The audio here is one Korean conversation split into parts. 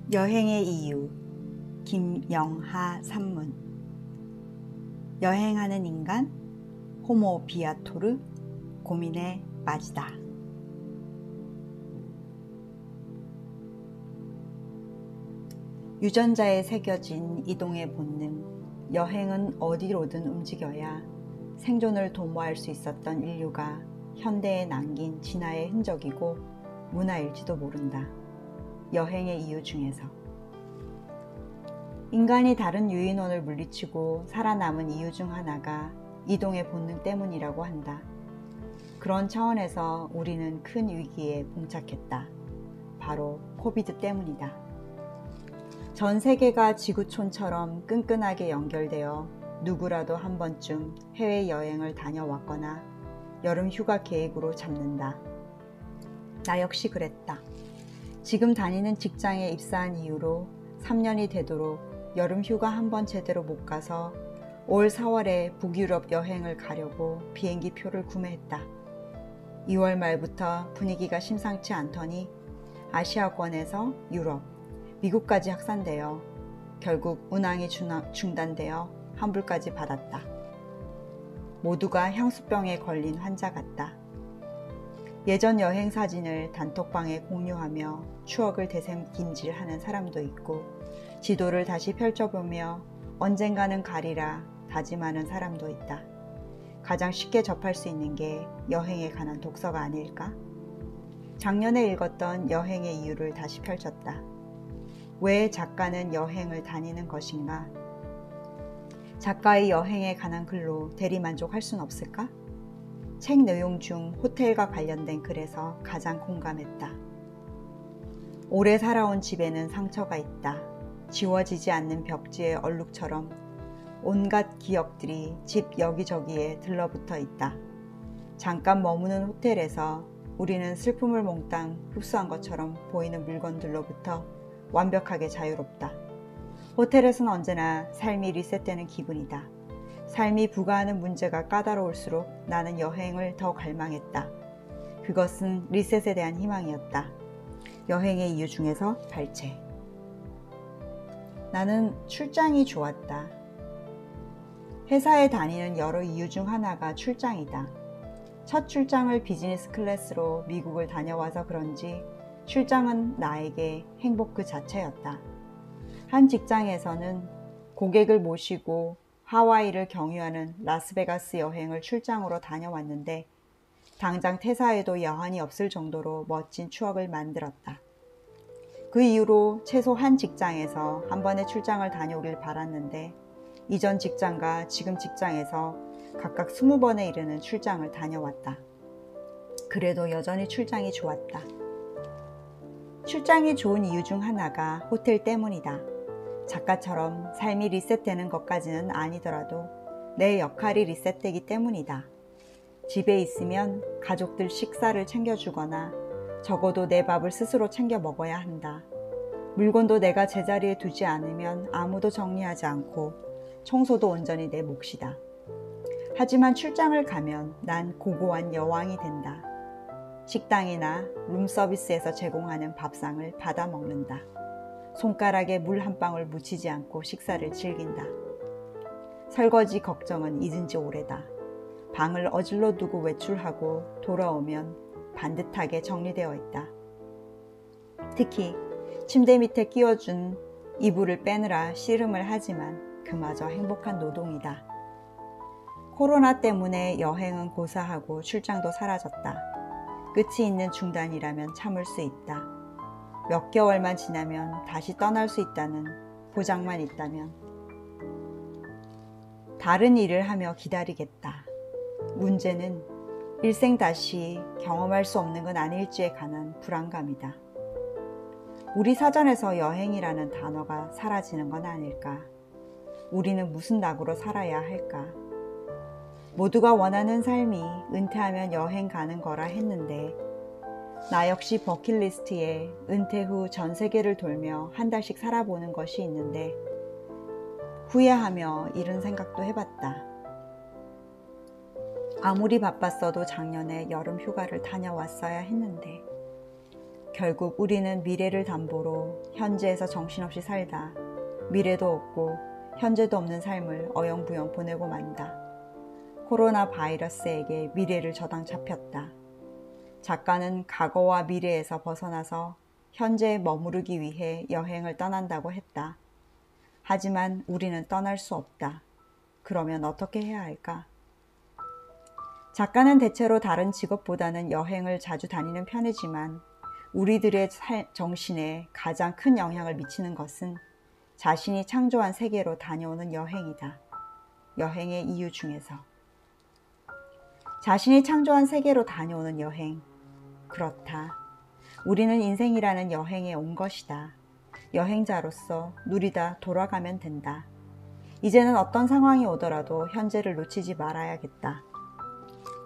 여행의 이유 김영하 산문. 여행하는 인간 호모 비아토르 고민에 빠지다. 유전자에 새겨진 이동의 본능. 여행은 어디로든 움직여야 생존을 도모할 수 있었던 인류가 현대에 남긴 진화의 흔적이고 문화일지도 모른다. 여행의 이유 중에서 인간이 다른 유인원을 물리치고 살아남은 이유 중 하나가 이동의 본능 때문이라고 한다. 그런 차원에서 우리는 큰 위기에 봉착했다. 바로 코비드 때문이다. 전 세계가 지구촌처럼 끈끈하게 연결되어 누구라도 한 번쯤 해외여행을 다녀왔거나 여름 휴가 계획으로 잡는다. 나 역시 그랬다. 지금 다니는 직장에 입사한 이후로 3년이 되도록 여름 휴가 한 번 제대로 못 가서 올 4월에 북유럽 여행을 가려고 비행기 표를 구매했다. 2월 말부터 분위기가 심상치 않더니 아시아권에서 유럽, 미국까지 확산되어 결국 운항이 중단되어 환불까지 받았다. 모두가 향수병에 걸린 환자 같다. 예전 여행 사진을 단톡방에 공유하며 추억을 되새김질하는 사람도 있고, 지도를 다시 펼쳐보며 언젠가는 가리라 다짐하는 사람도 있다. 가장 쉽게 접할 수 있는 게 여행에 관한 독서가 아닐까? 작년에 읽었던 여행의 이유를 다시 펼쳤다. 왜 작가는 여행을 다니는 것인가? 작가의 여행에 관한 글로 대리만족할 순 없을까? 책 내용 중 호텔과 관련된 글에서 가장 공감했다. 오래 살아온 집에는 상처가 있다. 지워지지 않는 벽지의 얼룩처럼 온갖 기억들이 집 여기저기에 들러붙어 있다. 잠깐 머무는 호텔에서 우리는 슬픔을 몽땅 흡수한 것처럼 보이는 물건들로부터 완벽하게 자유롭다. 호텔에서는 언제나 삶이 리셋되는 기분이다. 삶이 부과하는 문제가 까다로울수록 나는 여행을 더 갈망했다. 그것은 리셋에 대한 희망이었다. 여행의 이유 중에서 발췌. 나는 출장이 좋았다. 회사에 다니는 여러 이유 중 하나가 출장이다. 첫 출장을 비즈니스 클래스로 미국을 다녀와서 그런지 출장은 나에게 행복 그 자체였다. 한 직장에서는 고객을 모시고 하와이를 경유하는 라스베가스 여행을 출장으로 다녀왔는데 당장 퇴사해도 여한이 없을 정도로 멋진 추억을 만들었다. 그 이후로 최소 한 직장에서 한 번의 출장을 다녀오길 바랐는데 이전 직장과 지금 직장에서 각각 20번에 이르는 출장을 다녀왔다. 그래도 여전히 출장이 좋았다. 출장이 좋은 이유 중 하나가 호텔 때문이다. 작가처럼 삶이 리셋되는 것까지는 아니더라도 내 역할이 리셋되기 때문이다. 집에 있으면 가족들 식사를 챙겨주거나 적어도 내 밥을 스스로 챙겨 먹어야 한다. 물건도 내가 제자리에 두지 않으면 아무도 정리하지 않고 청소도 온전히 내 몫이다. 하지만 출장을 가면 난 고고한 여왕이 된다. 식당이나 룸서비스에서 제공하는 밥상을 받아 먹는다. 손가락에 물 한 방울 묻히지 않고 식사를 즐긴다. 설거지 걱정은 잊은 지 오래다. 방을 어질러 두고 외출하고 돌아오면 반듯하게 정리되어 있다. 특히 침대 밑에 끼워준 이불을 빼느라 씨름을 하지만 그마저 행복한 노동이다. 코로나 때문에 여행은 고사하고 출장도 사라졌다. 끝이 있는 중단이라면 참을 수 있다. 몇 개월만 지나면 다시 떠날 수 있다는 보장만 있다면 다른 일을 하며 기다리겠다. 문제는 일생 다시 경험할 수 없는 건 아닐지에 관한 불안감이다. 우리 사전에서 여행이라는 단어가 사라지는 건 아닐까? 우리는 무슨 낙으로 살아야 할까? 모두가 원하는 삶이 은퇴하면 여행 가는 거라 했는데 나 역시 버킷리스트에 은퇴 후 전 세계를 돌며 한 달씩 살아보는 것이 있는데 후회하며 이런 생각도 해봤다. 아무리 바빴어도 작년에 여름 휴가를 다녀왔어야 했는데 결국 우리는 미래를 담보로 현재에서 정신없이 살다 미래도 없고 현재도 없는 삶을 어영부영 보내고 만다. 코로나 바이러스에게 미래를 저당 잡혔다. 작가는 과거와 미래에서 벗어나서 현재에 머무르기 위해 여행을 떠난다고 했다. 하지만 우리는 떠날 수 없다. 그러면 어떻게 해야 할까? 작가는 대체로 다른 직업보다는 여행을 자주 다니는 편이지만 우리들의 정신에 가장 큰 영향을 미치는 것은 자신이 창조한 세계로 다녀오는 여행이다. 여행의 이유 중에서. 자신이 창조한 세계로 다녀오는 여행. 그렇다. 우리는 인생이라는 여행에 온 것이다. 여행자로서 누리다 돌아가면 된다. 이제는 어떤 상황이 오더라도 현재를 놓치지 말아야겠다.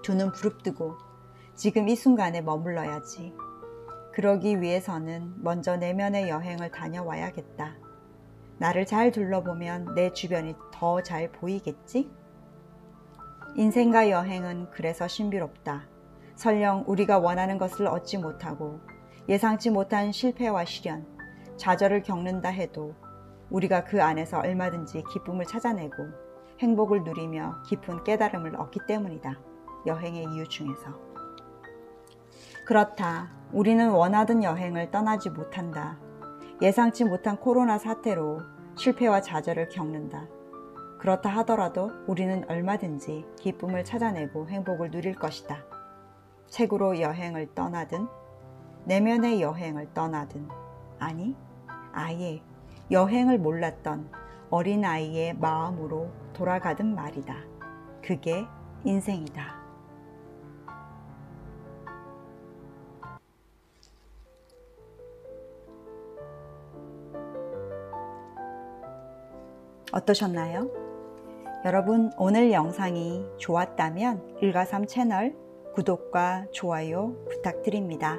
두 눈 부릅뜨고 지금 이 순간에 머물러야지. 그러기 위해서는 먼저 내면의 여행을 다녀와야겠다. 나를 잘 둘러보면 내 주변이 더 잘 보이겠지? 인생과 여행은 그래서 신비롭다. 설령 우리가 원하는 것을 얻지 못하고 예상치 못한 실패와 시련, 좌절을 겪는다 해도 우리가 그 안에서 얼마든지 기쁨을 찾아내고 행복을 누리며 깊은 깨달음을 얻기 때문이다. 여행의 이유 중에서. 그렇다. 우리는 원하던 여행을 떠나지 못한다. 예상치 못한 코로나 사태로 실패와 좌절을 겪는다. 그렇다 하더라도 우리는 얼마든지 기쁨을 찾아내고 행복을 누릴 것이다. 책으로 여행을 떠나든 내면의 여행을 떠나든 아니 아예 여행을 몰랐던 어린아이의 마음으로 돌아가든 말이다. 그게 인생이다. 어떠셨나요? 여러분 오늘 영상이 좋았다면 일가삼 채널 구독과 좋아요 부탁드립니다.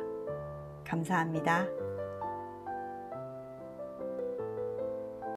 감사합니다.